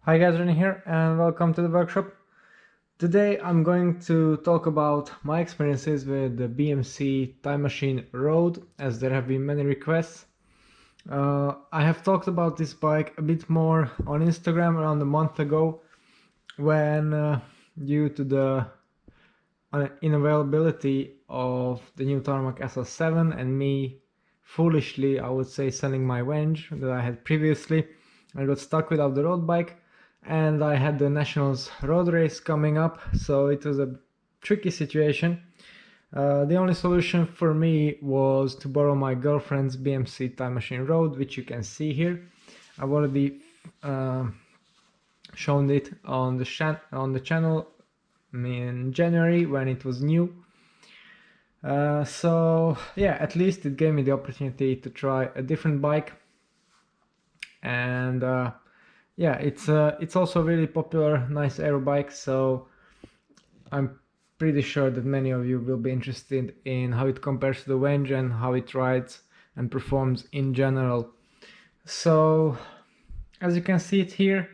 Hi guys, Rennie here and welcome to the workshop. Today I'm going to talk about my experiences with the BMC Timemachine Road, as there have been many requests. I have talked about this bike a bit more on Instagram around a month ago when due to the unavailability of the new Tarmac SL7 and me foolishly, I would say, selling my Venge that I had previously, I got stuck without the road bike. And I had the Nationals road race coming up, so it was a tricky situation. The only solution for me was to borrow my girlfriend's BMC Timemachine Road, which you can see here. I've already shown it on the channel in January when it was new. So yeah, at least it gave me the opportunity to try a different bike, and yeah, it's also a really popular, nice aero bike, so I'm pretty sure that many of you will be interested in how it compares to the Venge and how it rides and performs in general. So as you can see it here,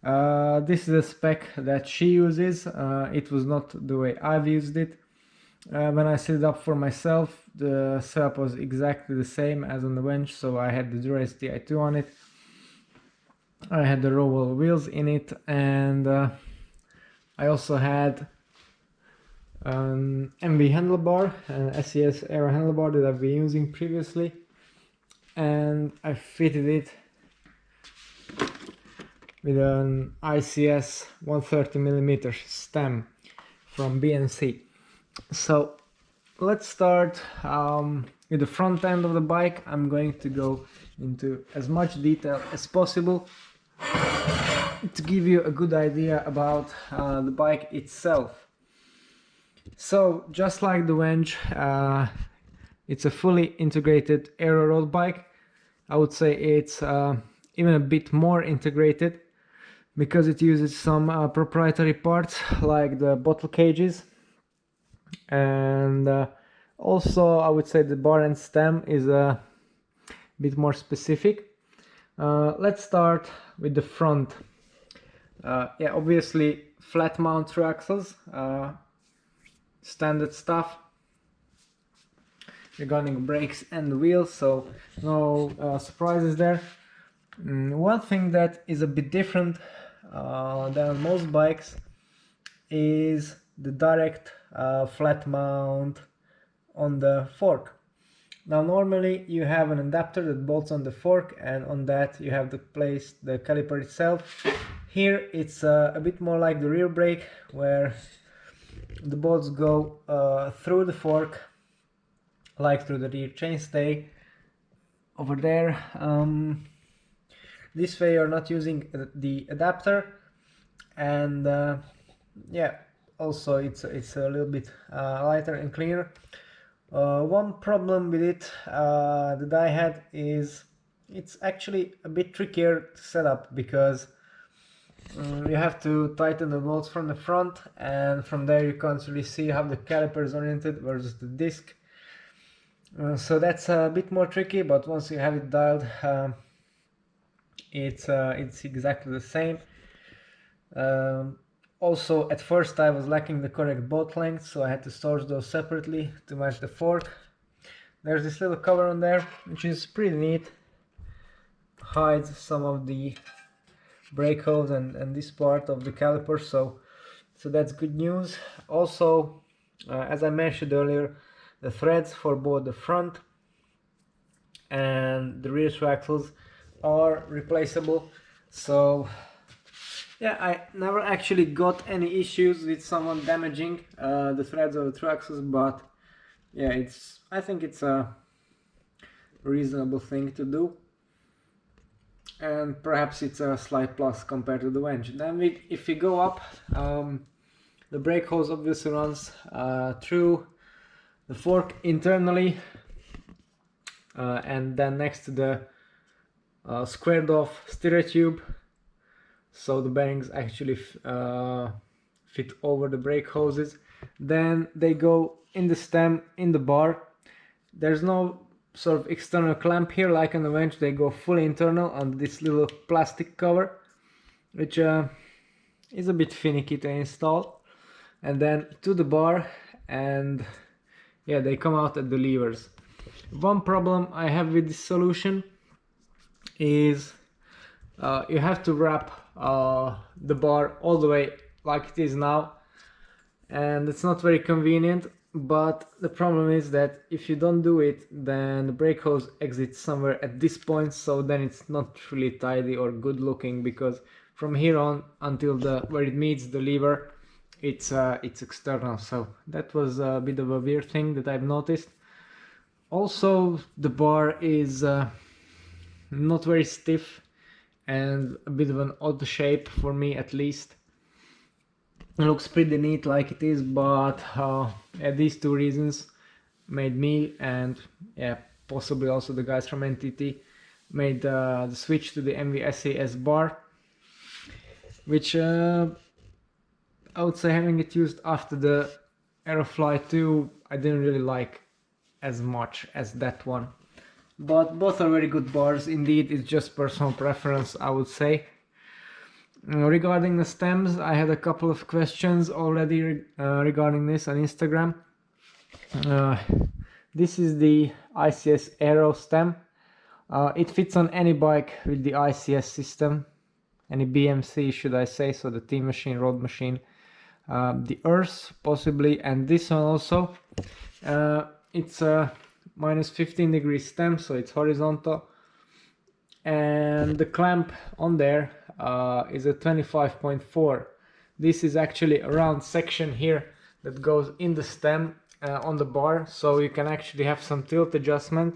this is the spec that she uses. It was not the way I've used it. When I set it up for myself, the setup was exactly the same as on the Venge, so I had the Dura-Ace Ti2 on it. I had the roll wheels in it, and I also had an MV handlebar, an SES aero handlebar that I've been using previously, and I fitted it with an ICS 130mm stem from BMC. So let's start with the front end of the bike. I'm going to go into as much detail as possible to give you a good idea about the bike itself. So just like the Venge, it's a fully integrated aero road bike. I would say it's even a bit more integrated because it uses some proprietary parts like the bottle cages, and also I would say the bar and stem is a bit more specific. Let's start with the front. Yeah, obviously flat mount through axles, standard stuff regarding brakes and wheels, so no surprises there. One thing that is a bit different than most bikes is the direct flat mount on the fork. Now normally you have an adapter that bolts on the fork, and on that you have to place the caliper itself. Here it's a bit more like the rear brake, where the bolts go through the fork, like through the rear chainstay over there. This way you're not using the adapter, and yeah, also it's a little bit lighter and cleaner. One problem with it that I had is it's actually a bit trickier to set up, because you have to tighten the bolts from the front, and from there you can't really see how the caliper is oriented versus the disc. So that's a bit more tricky, but once you have it dialed, it's exactly the same. Also, at first I was lacking the correct bolt length, so I had to source those separately to match the fork. There's this little cover on there, which is pretty neat. Hides some of the brake holes and this part of the caliper, so that's good news. Also, as I mentioned earlier, the threads for both the front and the rear axles are replaceable, so yeah, I never actually got any issues with someone damaging the threads of the axles, but yeah, I think it's a reasonable thing to do, and perhaps it's a slight plus compared to the Venge. Then if we go up, the brake hose obviously runs through the fork internally, and then next to the squared off steer tube, so the bearings actually fit over the brake hoses. Then they go in the stem, in the bar. There's no sort of external clamp here like on the Venge. They go fully internal on this little plastic cover, which is a bit finicky to install, and then to the bar, and yeah, they come out at the levers. One problem I have with this solution is you have to wrap the bar all the way like it is now, and it's not very convenient. But the problem is that if you don't do it, then the brake hose exits somewhere at this point, so then it's not really tidy or good looking, because from here on until where it meets the lever, it's external. So that was a bit of a weird thing that I've noticed. Also, the bar is not very stiff and a bit of an odd shape for me, at least. It looks pretty neat like it is, but these two reasons made me, and yeah, possibly also the guys from NTT, made the switch to the MV SAS bar, which I would say, having it used after the Aerofly 2, I didn't really like as much as that one. But both are very good bars. Indeed, it's just personal preference, I would say. Regarding the stems, I had a couple of questions already regarding this on Instagram. This is the ICS Aero stem. It fits on any bike with the ICS system, any BMC should I say, so the Timemachine Road machine, the Earth possibly, and this one also. It's a minus 15 degree stem, so it's horizontal, and the clamp on there is a 25.4. This is actually a round section here that goes in the stem on the bar, so you can actually have some tilt adjustment.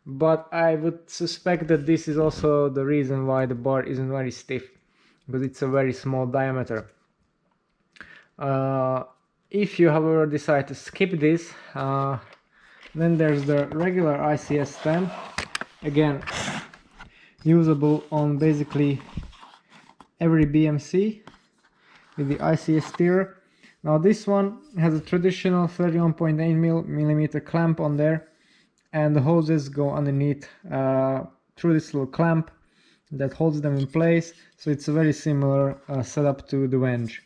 But I would suspect that this is also the reason why the bar isn't very stiff, because it's a very small diameter. If you however decide to skip this, then there's the regular ICS stem, again usable on basically every BMC with the ICS steerer. Now this one has a traditional 31.8 millimeter clamp on there, and the hoses go underneath through this little clamp that holds them in place, so it's a very similar setup to the Venge.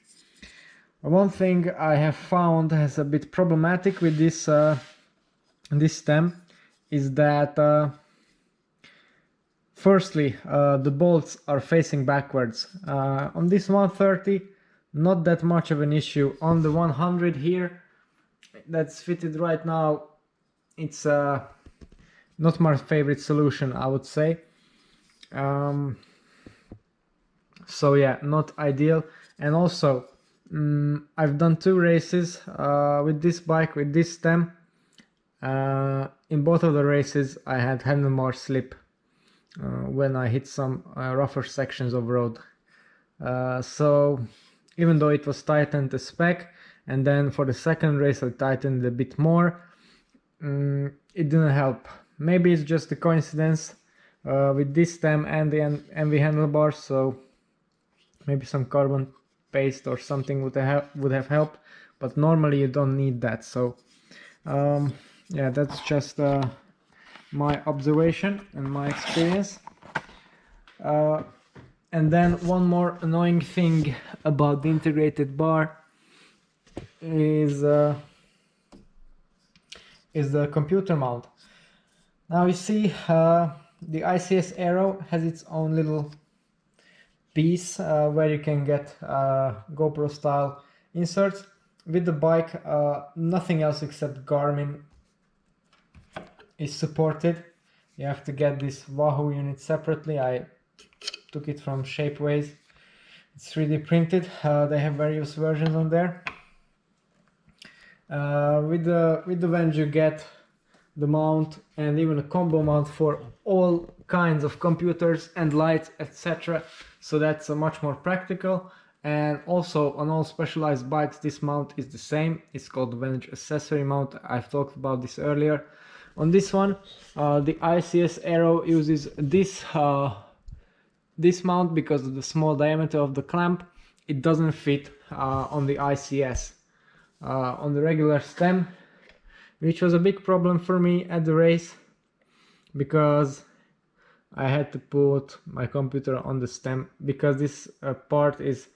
One thing I have found as a bit problematic with this this stem is that firstly, the bolts are facing backwards. On this 130, not that much of an issue. On the 100 here, that's fitted right now, it's not my favorite solution, I would say. So yeah, not ideal. And also, I've done 2 races with this bike, with this stem. In both of the races, I had handlebar slip when I hit some rougher sections of road. So even though it was tightened to spec, and then for the second race I tightened a bit more, it didn't help. Maybe it's just a coincidence with this stem and the MV handlebars, so maybe some carbon paste or something would have helped, but normally you don't need that. So yeah, that's just my observation and my experience. And then one more annoying thing about the integrated bar is the computer mount. Now you see the ICS Aero has its own little piece where you can get GoPro style inserts. With the bike, nothing else except Garmin is supported. You have to get this Wahoo unit separately. I took it from Shapeways. It's 3D printed. They have various versions on there. With the Venge you get the mount and even a combo mount for all kinds of computers and lights, etc. So that's much more practical. And also on all specialized bikes this mount is the same. It's called the Vantage Accessory mount. I've talked about this earlier. On this one, the ICS Aero uses this mount because of the small diameter of the clamp. It doesn't fit on the ICS. On the regular stem, which was a big problem for me at the race, because I had to put my computer on the stem because this part is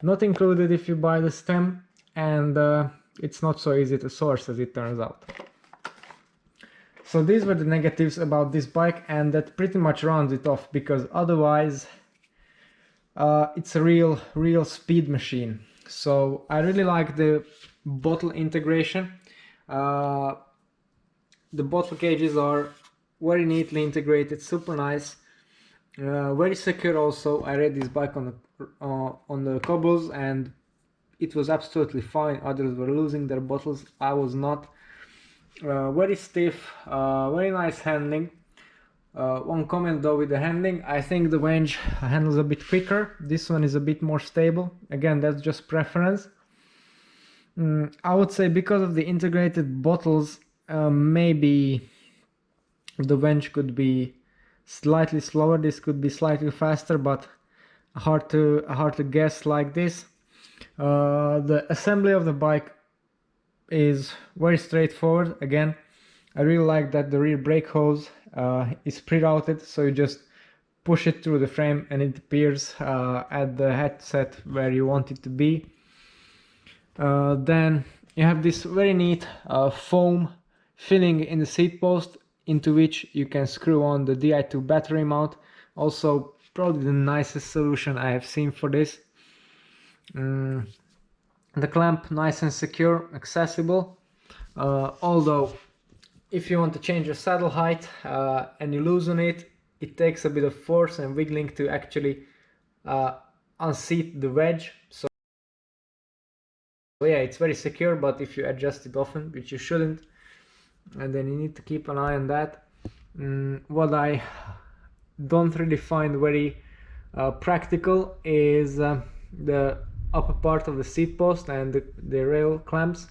not included if you buy the stem, and it's not so easy to source as it turns out. So these were the negatives about this bike, and that pretty much rounds it off, because otherwise it's a real speed machine. So I really like the bottle integration. The bottle cages are very neatly integrated, super nice, very secure also. I rode this bike on the cobbles and it was absolutely fine. Others were losing their bottles, I was not. Very stiff, very nice handling. One comment though with the handling, I think the Venge handles a bit quicker. This one is a bit more stable. Again, that's just preference. I would say because of the integrated bottles, maybe the Venge could be slightly slower. This could be slightly faster, but hard to guess like this. The assembly of the bike is very straightforward. Again, I really like that the rear brake hose is pre-routed, so you just push it through the frame and it appears at the headset where you want it to be. Then you have this very neat foam filling in the seat post, into which you can screw on the Di2 battery mount. Also probably the nicest solution I have seen for this. The clamp nice and secure, accessible, although if you want to change your saddle height and you loosen it, it takes a bit of force and wiggling to actually unseat the wedge. So yeah, it's very secure, but if you adjust it often, which you shouldn't, and then you need to keep an eye on that. What I don't really find very practical is the upper part of the seat post and the rail clamps.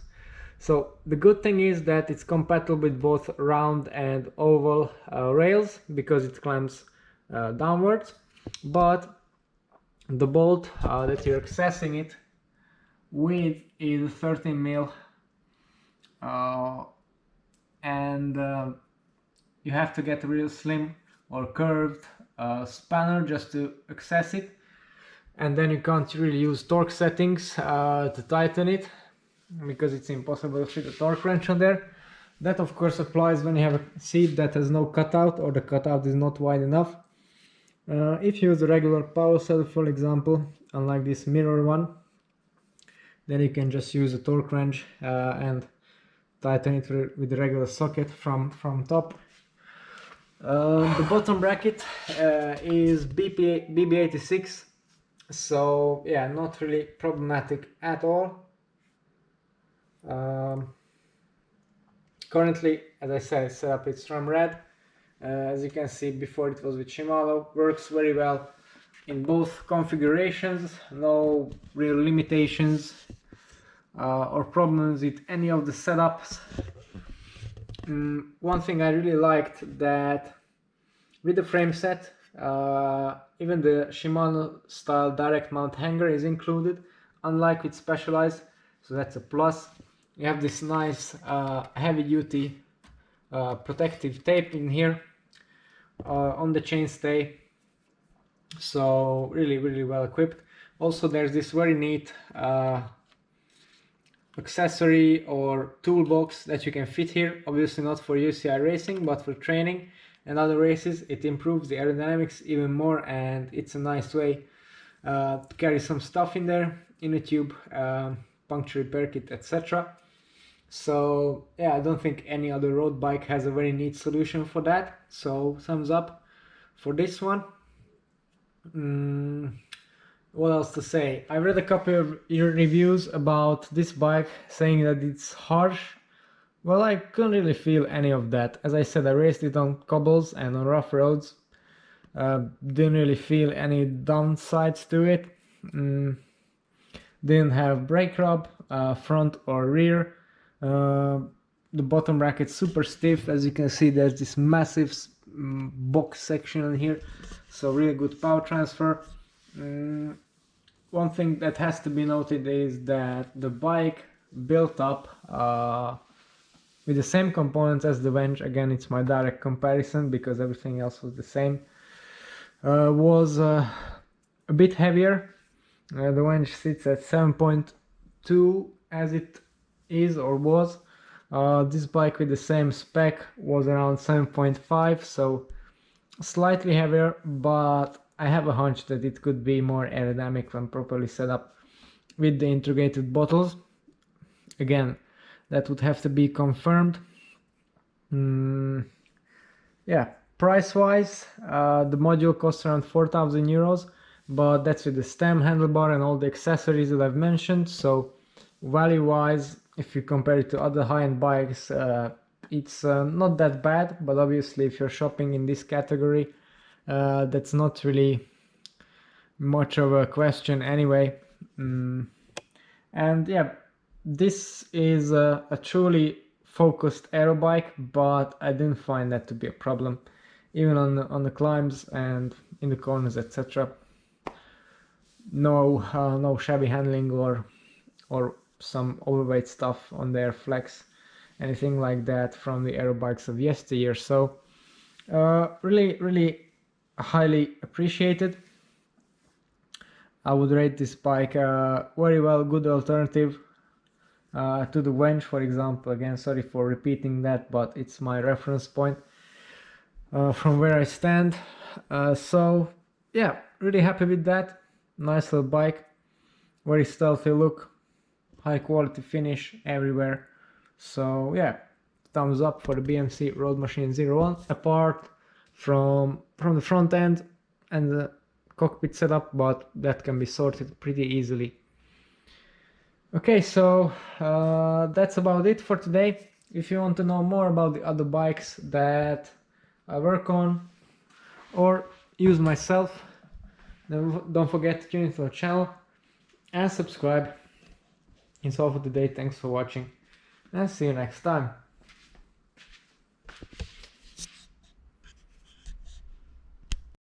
So the good thing is that it's compatible with both round and oval rails, because it clamps downwards, but the bolt that you're accessing it with is 13mm, and you have to get a real slim or curved spanner just to access it, and then you can't really use torque settings to tighten it, because it's impossible to fit a torque wrench on there. That of course applies when you have a seat that has no cutout or the cutout is not wide enough. If you use a regular power saddle, for example, unlike this mirror one, then you can just use a torque wrench and tighten it with the regular socket from top. The bottom bracket is BB86, so yeah, not really problematic at all. Currently, as I said, set up it's from red. As you can see, before it was with Shimano. Works very well in both configurations, no real limitations or problems with any of the setups. One thing I really liked, that with the frame set, even the Shimano style direct mount hanger is included, unlike with Specialized, so that's a plus. You have this nice heavy duty protective tape in here on the chainstay, so really well equipped. Also there's this very neat accessory or toolbox that you can fit here, obviously not for UCI racing but for training and other races. It improves the aerodynamics even more, and it's a nice way to carry some stuff in there, in a tube, puncture repair kit, etc. So yeah, I don't think any other road bike has a very neat solution for that, so thumbs up for this one. What else to say? I read a couple of your reviews about this bike saying that it's harsh. Well, I couldn't really feel any of that. As I said, I raced it on cobbles and on rough roads. Didn't really feel any downsides to it. Didn't have brake rub, front or rear. The bottom bracket's super stiff. As you can see, there's this massive box section in here, so really good power transfer. One thing that has to be noted is that the bike built up with the same components as the Venge. Again, it's my direct comparison because everything else was the same. was a bit heavier. The Venge sits at 7.2 as it is or was. This bike with the same spec was around 7.5, so slightly heavier, but I have a hunch that it could be more aerodynamic when properly set up with the integrated bottles. Again, that would have to be confirmed. Yeah, price wise, the module costs around 4,000 euros, but that's with the stem, handlebar, and all the accessories that I've mentioned. So value wise, if you compare it to other high-end bikes, it's not that bad, but obviously if you're shopping in this category, that's not really much of a question anyway. And yeah, this is a truly focused aero bike, but I didn't find that to be a problem, even on the climbs and in the corners, etc. No shabby handling or some overweight stuff on their flex, anything like that from the aero bikes of yesteryear. So really highly appreciated. I would rate this bike very well, good alternative to the Venge, for example. Again, sorry for repeating that, but it's my reference point from where I stand. So yeah, really happy with that. Nice little bike, very stealthy look, high quality finish everywhere. So yeah, thumbs up for the BMC Road Machine 01, apart from the front end and the cockpit setup, but that can be sorted pretty easily. Okay, so that's about it for today. If you want to know more about the other bikes that I work on or use myself, then don't forget to tune into our channel and subscribe. It's all for today. Thanks for watching and see you next time.